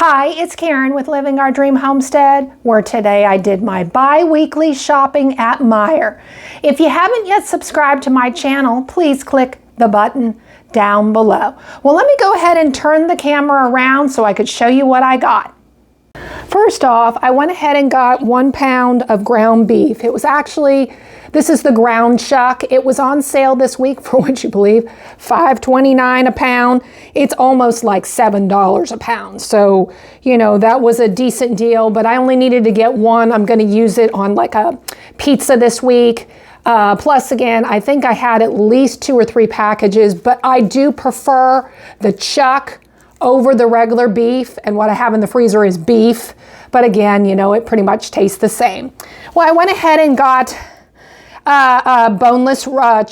Hi, it's Karen with Living Our Dream Homestead, where today I did my bi-weekly shopping at Meijer. If you haven't yet subscribed to my channel, please click the button down below. Well, let me go ahead and turn the camera around so I could show you what I got. First off, I went ahead and got 1 pound of ground beef. It was actually, this is the ground chuck. It was on sale this week for, would you believe, $5.29 a pound. It's almost like $7 a pound. So, you know, that was a decent deal, but I only needed to get one. I'm going to use it on like a pizza this week. Plus, again, I think I had at least 2 or 3 packages, but I do prefer the chuck over the regular beef, and what I have in the freezer is beef. But again, you know, it pretty much tastes the same. Well, I went ahead and got boneless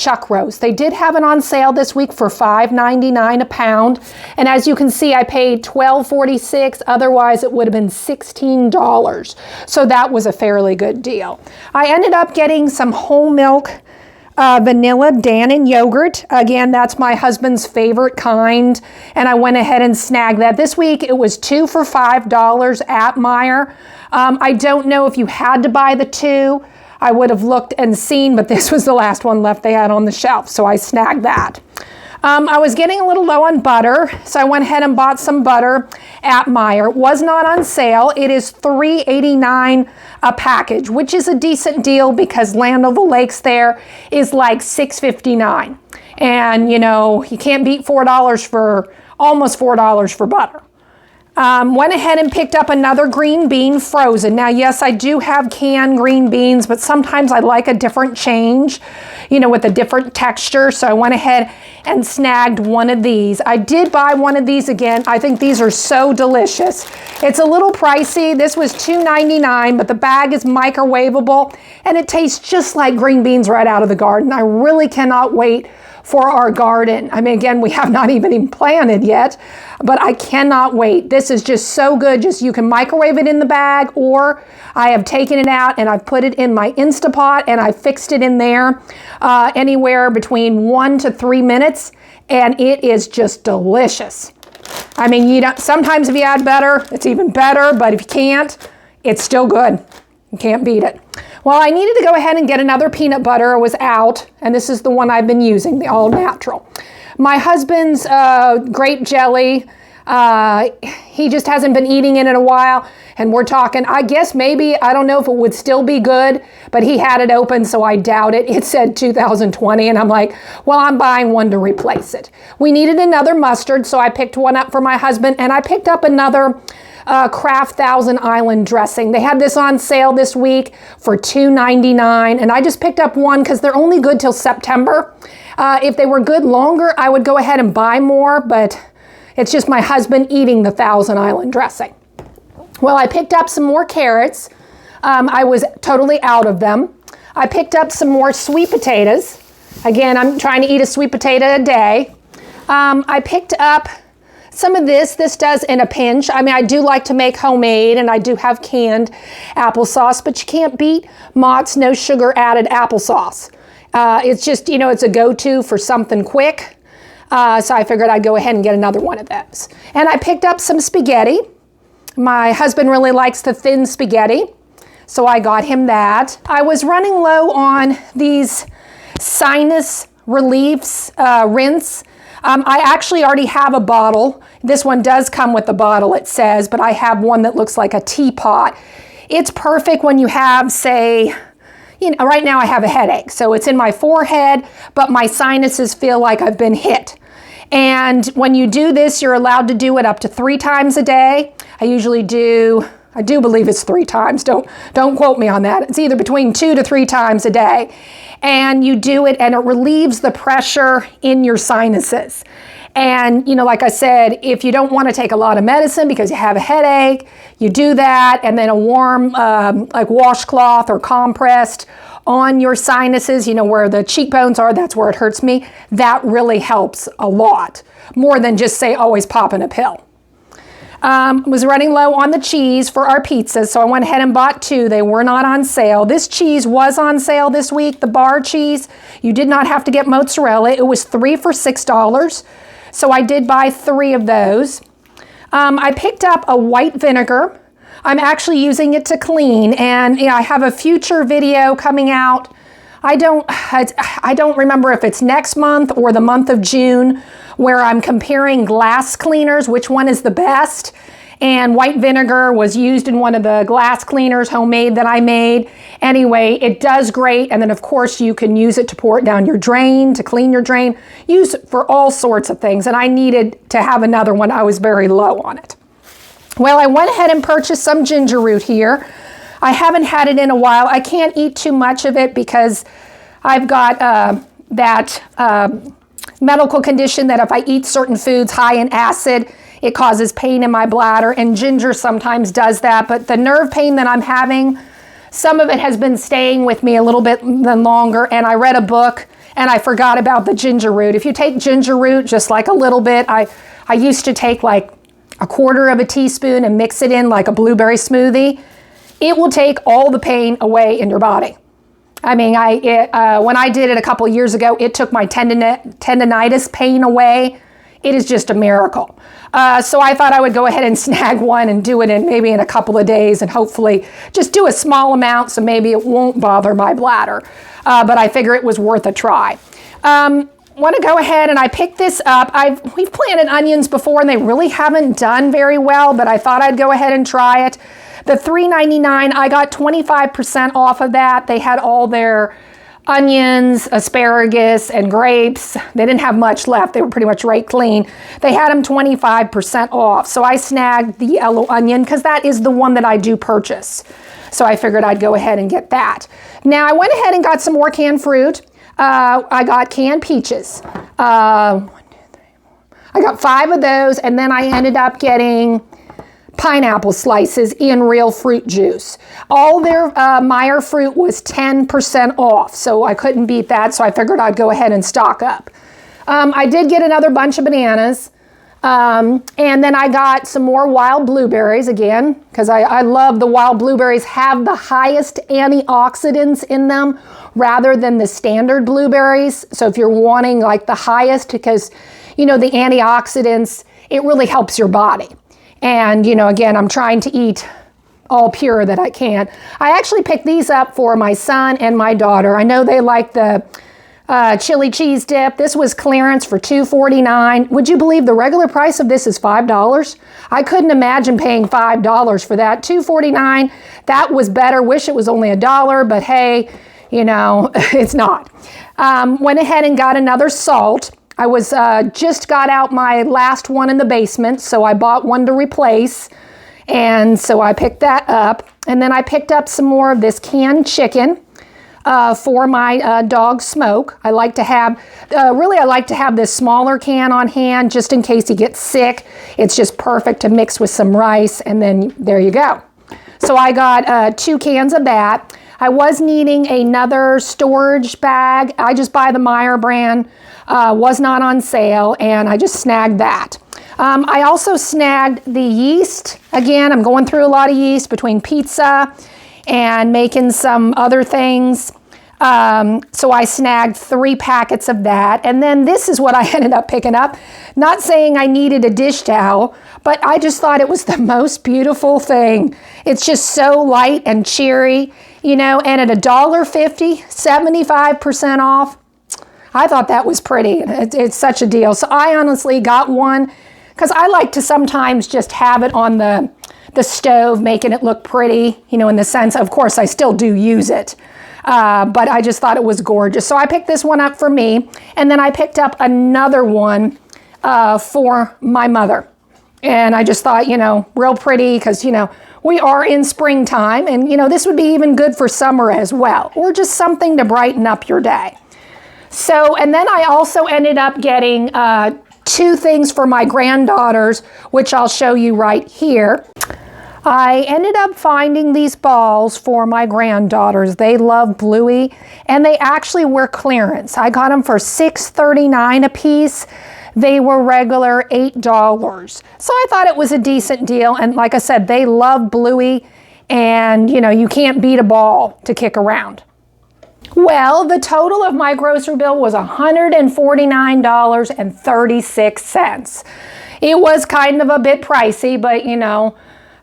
chuck roast. They did have it on sale this week for $5.99 a pound. And as you can see, I paid $12.46. Otherwise, it would have been $16. So that was a fairly good deal. I ended up getting some whole milk vanilla Dannon yogurt. Again, that's my husband's favorite kind, and I went ahead and snagged that. This week it was 2 for $5 at Meijer. I don't know if you had to buy the 2. I would have looked and seen, but this was the last one left they had on the shelf, so I snagged that. I was getting a little low on butter, so I went ahead and bought some butter at Meijer. It was not on sale. It is $3.89 a package, which is a decent deal because Land Over Lakes there is like $6.59. And, you know, you can't beat $4 for, almost $4 for butter. Went ahead and picked up another green bean frozen. Now, yes, I do have canned green beans, but sometimes I like a different change, you know, with a different texture. So I went ahead and snagged one of these. I did buy one of these again. I think these are so delicious. It's a little pricey. This was $2.99, but the bag is microwavable and it tastes just like green beans right out of the garden. I really cannot wait for our garden. I mean, again, we have not even planted yet, but I cannot wait. This is just so good. Just you can microwave it in the bag, or I have taken it out and I've put it in my Instapot and I fixed it in there anywhere between 1 to 3 minutes, and it is just delicious. I mean, you don't, sometimes if you add butter, it's even better, but if you can't, it's still good. You can't beat it. Well, I needed to go ahead and get another peanut butter. It was out, and this is the one I've been using, the all natural. My husband's grape jelly, he just hasn't been eating it in a while, and we're talking, I guess maybe, I don't know if it would still be good, but he had it open, so I doubt it. It said 2020, and I'm like, well, I'm buying one to replace it. We needed another mustard, so I picked one up for my husband, and I picked up another Kraft Thousand Island dressing. They had this on sale this week for $2.99, and I just picked up one because they're only good till September. If they were good longer, I would go ahead and buy more, but it's just my husband eating the Thousand Island dressing. Well, I picked up some more carrots. I was totally out of them. I picked up some more sweet potatoes. Again, I'm trying to eat a sweet potato a day. I picked up some of this does in a pinch. I mean, I do like to make homemade, and I do have canned applesauce, but you can't beat Mott's no sugar added applesauce. It's just, you know, it's a go-to for something quick. So I figured I'd go ahead and get another one of those. And I picked up some spaghetti. My husband really likes the thin spaghetti, so I got him that. I was running low on these sinus reliefs, rinse. I actually already have a bottle. This one does come with a bottle, it says, but I have one that looks like a teapot. It's perfect when you have, say, you know, right now I have a headache, so it's in my forehead, but my sinuses feel like I've been hit. And when you do this, you're allowed to do it up to 3 times a day. I do believe it's 3 times. Don't quote me on that. It's either between 2 to 3 times a day. And you do it, and it relieves the pressure in your sinuses. And, you know, like I said, if you don't want to take a lot of medicine because you have a headache, you do that, and then a warm, like washcloth or compressed on your sinuses, you know, where the cheekbones are, that's where it hurts me. That really helps a lot, more than just, say, always popping a pill. Was running low on the cheese for our pizzas, so I went ahead and bought 2. They were not on sale. This cheese was on sale this week, the bar cheese. You did not have to get mozzarella. It was 3 for $6, so I did buy 3 of those. I picked up a white vinegar. I'm actually using it to clean, and I have a future video coming out. I don't remember if it's next month or the month of June, where I'm comparing glass cleaners, which one is the best. And white vinegar was used in one of the glass cleaners, homemade, that I made. Anyway, it does great. And then of course you can use it to pour it down your drain, to clean your drain, use it for all sorts of things. And I needed to have another one. I was very low on it. Well, I went ahead and purchased some ginger root here. I haven't had it in a while. I can't eat too much of it because I've got that medical condition that if I eat certain foods high in acid, it causes pain in my bladder, and ginger sometimes does that. But the nerve pain that I'm having, some of it has been staying with me a little bit longer, and I read a book and I forgot about the ginger root. If you take ginger root, just like a little bit, I used to take like a quarter of a teaspoon and mix it in like a blueberry smoothie. It will take all the pain away in your body. I mean, when I did it a couple years ago, it took my tendonitis pain away. It is just a miracle. So I thought I would go ahead and snag one and do it maybe in a couple of days, and hopefully just do a small amount so maybe it won't bother my bladder. But I figure it was worth a try. Want to go ahead and I picked this up. We've planted onions before and they really haven't done very well, but I thought I'd go ahead and try it. The $3.99, I got 25% off of that. They had all their onions, asparagus, and grapes. They didn't have much left. They were pretty much right clean. They had them 25% off. So I snagged the yellow onion because that is the one that I do purchase. So I figured I'd go ahead and get that. Now I went ahead and got some more canned fruit. I got canned peaches. I got 5 of those, and then I ended up getting pineapple slices in real fruit juice. All their Meijer fruit was 10% off, so I couldn't beat that, so I figured I'd go ahead and stock up. I did get another bunch of bananas, and then I got some more wild blueberries again, because I love the wild blueberries have the highest antioxidants in them rather than the standard blueberries. So if you're wanting like the highest, because the antioxidants, it really helps your body. And, again, I'm trying to eat all pure that I can. I actually picked these up for my son and my daughter. I know they like the chili cheese dip. This was clearance for $2.49. Would you believe the regular price of this is $5? I couldn't imagine paying $5 for that. $2.49, that was better. Wish it was only $1, but hey, it's not. Went ahead and got another salt. I was just got out my last one in the basement, so I bought one to replace, and so I picked that up. And then I picked up some more of this canned chicken for my dog Smoke. I like to have this smaller can on hand just in case he gets sick. It's just perfect to mix with some rice, and then there you go. So I got 2 cans of that. I was needing another storage bag. I just buy the Meijer brand. Was not on sale, and I just snagged that. I also snagged the yeast. Again, I'm going through a lot of yeast between pizza and making some other things. So I snagged 3 packets of that. And then this is what I ended up picking up. Not saying I needed a dish towel, but I just thought it was the most beautiful thing. It's just so light and cheery, and at $1.50, 75% off. I thought that was pretty. It's such a deal. So I honestly got one because I like to sometimes just have it on the stove, making it look pretty, in the sense, of course, I still do use it. But I just thought it was gorgeous. So I picked this one up for me, and then I picked up another one for my mother. And I just thought, real pretty because, we are in springtime, and, this would be even good for summer as well, or just something to brighten up your day. So, and then I also ended up getting 2 things for my granddaughters, which I'll show you right here. I ended up finding these balls for my granddaughters. They love Bluey, and they actually were clearance. I got them for $6.39 a piece. They were regular $8. So I thought it was a decent deal. And like I said, they love Bluey, and you can't beat a ball to kick around. Well, the total of my grocery bill was $149.36. It was kind of a bit pricey, but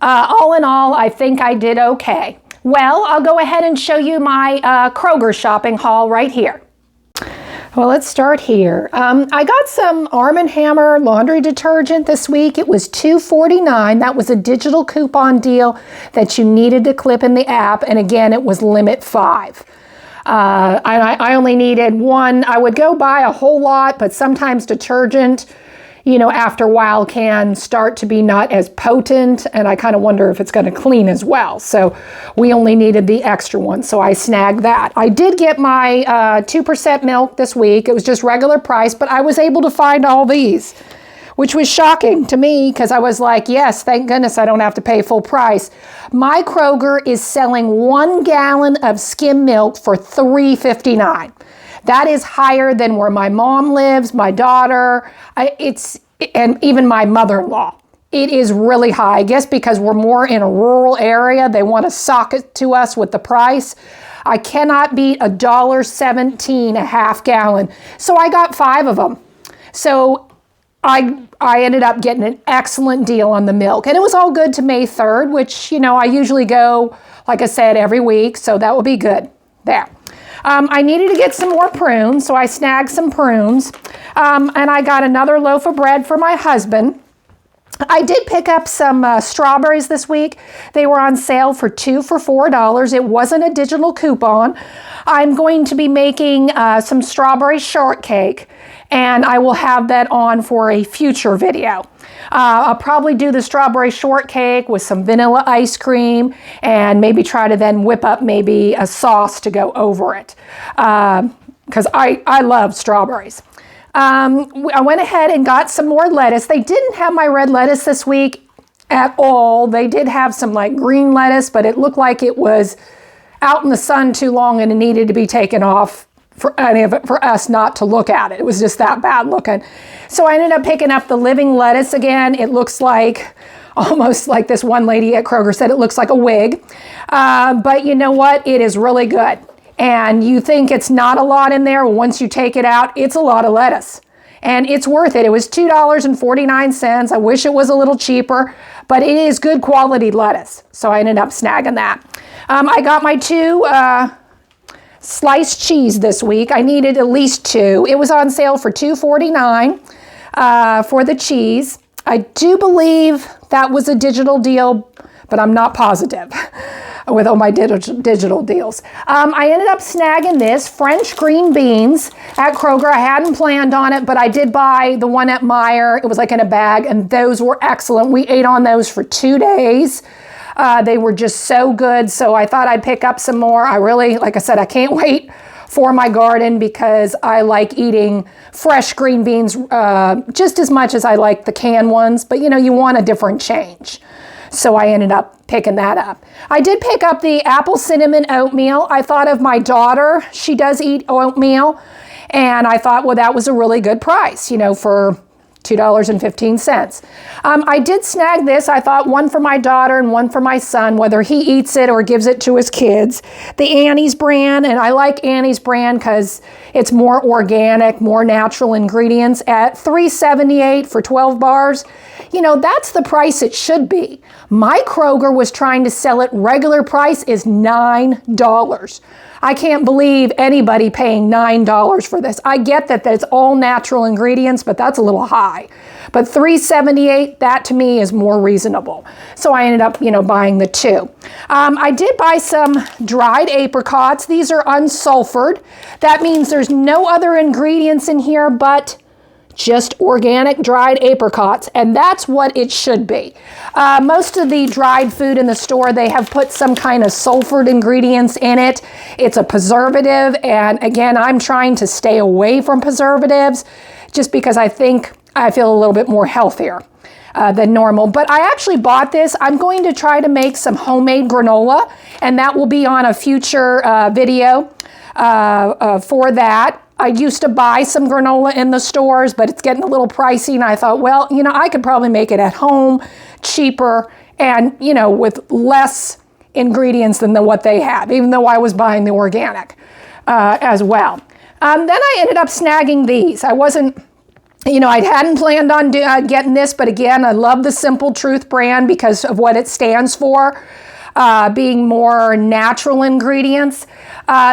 all in all, I think I did okay. Well, I'll go ahead and show you my Kroger shopping haul right here. Well, let's start here. I got some Arm & Hammer laundry detergent this week. It was $2.49. That was a digital coupon deal that you needed to clip in the app. And again, it was limit 5. I only needed one. I would go buy a whole lot, but sometimes detergent, after a while can start to be not as potent, and I kind of wonder if it's going to clean as well. So we only needed the extra one, so I snagged that. I did get my 2% milk this week. It was just regular price, but I was able to find all these, which was shocking to me because I was like, yes, thank goodness I don't have to pay full price. My Kroger is selling 1 gallon of skim milk for $3.59. That is higher than where my mom lives, my daughter, and even my mother-in-law. It is really high. I guess because we're more in a rural area, they want to sock it to us with the price. I cannot beat $1.17 a half gallon. So I got 5 of them. So I ended up getting an excellent deal on the milk. And it was all good to May 3rd, which, I usually go, like I said, every week. So that will be good there. I needed to get some more prunes, so I snagged some prunes. And I got another loaf of bread for my husband. I did pick up some strawberries this week. They were on sale for 2 for $4. It wasn't a digital coupon. I'm going to be making some strawberry shortcake, and I will have that on for a future video. I'll probably do the strawberry shortcake with some vanilla ice cream and maybe try to then whip up maybe a sauce to go over it because I love strawberries. I went ahead and got some more lettuce. They didn't have my red lettuce this week at all. They did have some like green lettuce, but it looked like it was out in the sun too long and it needed to be taken off for us not to look at it. It was just that bad looking. So I ended up picking up the living lettuce again. It looks like, almost like this one lady at Kroger said, it looks like a wig. But you know what? It is really good. And you think it's not a lot in there. Once you take it out, it's a lot of lettuce. And it's worth it. It was $2.49. I wish it was a little cheaper, but it is good quality lettuce. So I ended up snagging that. I got my 2 sliced cheese this week. I needed at least 2. It was on sale for $2.49 for the cheese. I do believe that was a digital deal, but I'm not positive with all my digital deals. I ended up snagging this French green beans at Kroger. I hadn't planned on it, but I did buy the one at Meijer. It was like in a bag, and those were excellent. We ate on those for 2 days. They were just so good, so I thought I'd pick up some more. I really, like I said, I can't wait for my garden because I like eating fresh green beans just as much as I like the canned ones, but you want a different change. So I ended up picking that up. I did pick up the apple cinnamon oatmeal. I thought of my daughter. She does eat oatmeal, and I thought, well, that was a really good price, for $2.15. I did snag this. I thought one for my daughter and one for my son, whether he eats it or gives it to his kids. The Annie's brand, and I like Annie's brand because it's more organic, more natural ingredients at $3.78 for 12 bars. That's the price it should be. My Kroger was trying to sell it. Regular price is $9. I can't believe anybody paying $9 for this. I get that it's all natural ingredients, but that's a little high. But $3.78, that to me is more reasonable. So I ended up, buying the 2. I did buy some dried apricots. These are unsulfured. That means there's no other ingredients in here but just organic dried apricots, and that's what it should be. Most of the dried food in the store, they have put some kind of sulfured ingredients in it. It's a preservative, and again, I'm trying to stay away from preservatives just because I think I feel a little bit more healthier than normal. But I actually bought this. I'm going to try to make some homemade granola, and that will be on a future video for that. I used to buy some granola in the stores, but it's getting a little pricey, and I thought, well, I could probably make it at home, cheaper, and, with less ingredients than what they have, even though I was buying the organic as well. Then I ended up snagging these. I wasn't You know, I hadn't planned on getting this, but again, I love the Simple Truth brand because of what it stands for, being more natural ingredients.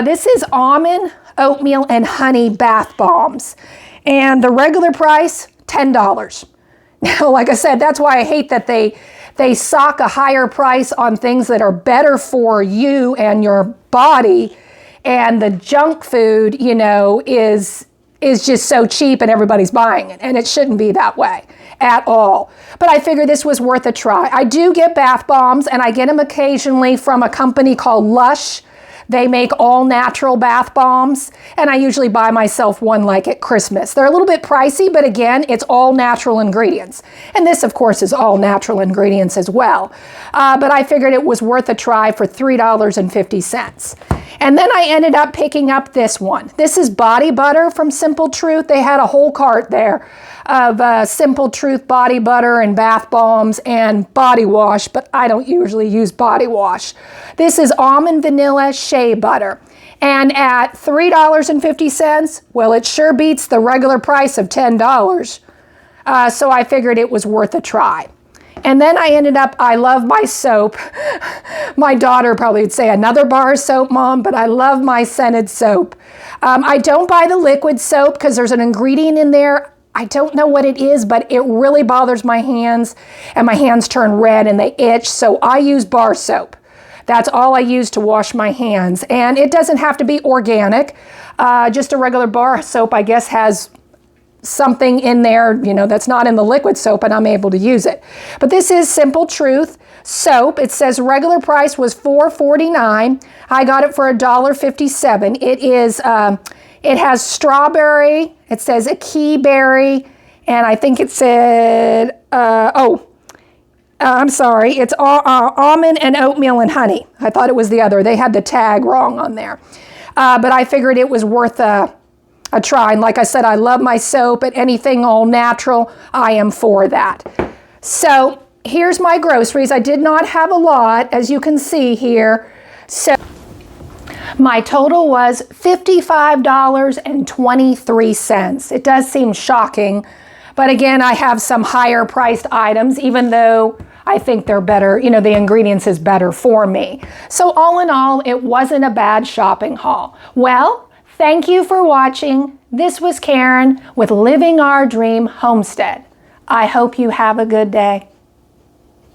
This is almond, oatmeal, and honey bath bombs. And the regular price, $10. Now, like I said, that's why I hate that they sock a higher price on things that are better for you and your body. And the junk food, you know, is just so cheap and everybody's buying it. And it shouldn't be that way at all. But I figured this was worth a try. I do get bath bombs, and I get them occasionally from a company called Lush. They make all natural bath bombs, and I usually buy myself one like at Christmas. They're a little bit pricey, but again, it's all natural ingredients. And this, of course, is all natural ingredients as well. But I figured it was worth a try for $3.50. And then I ended up picking up this one. This is body butter from Simple Truth. They had a whole cart there of Simple Truth body butter and bath bombs and body wash, but I don't usually use body wash. This is almond vanilla shea butter. And at $3.50, well, it sure beats the regular price of $10. So I figured it was worth a try. And then I ended up, I love my soap. My daughter probably would say another bar of soap, Mom, but I love my scented soap. I don't buy the liquid soap because there's an ingredient in there. I don't know what it is, but it really bothers my hands, and my hands turn red and they itch, so I use bar soap. That's all I use to wash my hands, and it doesn't have to be organic. Just a regular bar soap, I guess, has something in there, you know, that's not in the liquid soap, and I'm able to use it. But this is Simple Truth soap. It says regular price was $4.49. I got it for $1.57. It is, it has strawberry. It says a key berry, and I think it said, I'm sorry, it's almond and oatmeal and honey. I thought it was the other. They had the tag wrong on there. But I figured it was worth a try. And like I said, I love my soap, and anything all natural, I am for that. So here's my groceries. I did not have a lot, as you can see here. So my total was $55.23. It does seem shocking, but again, I have some higher priced items, even though I think they're better, you know, the ingredients is better for me. So all in all, it wasn't a bad shopping haul. Well, thank you for watching. This was Karen with Living Our Dream Homestead. I hope you have a good day.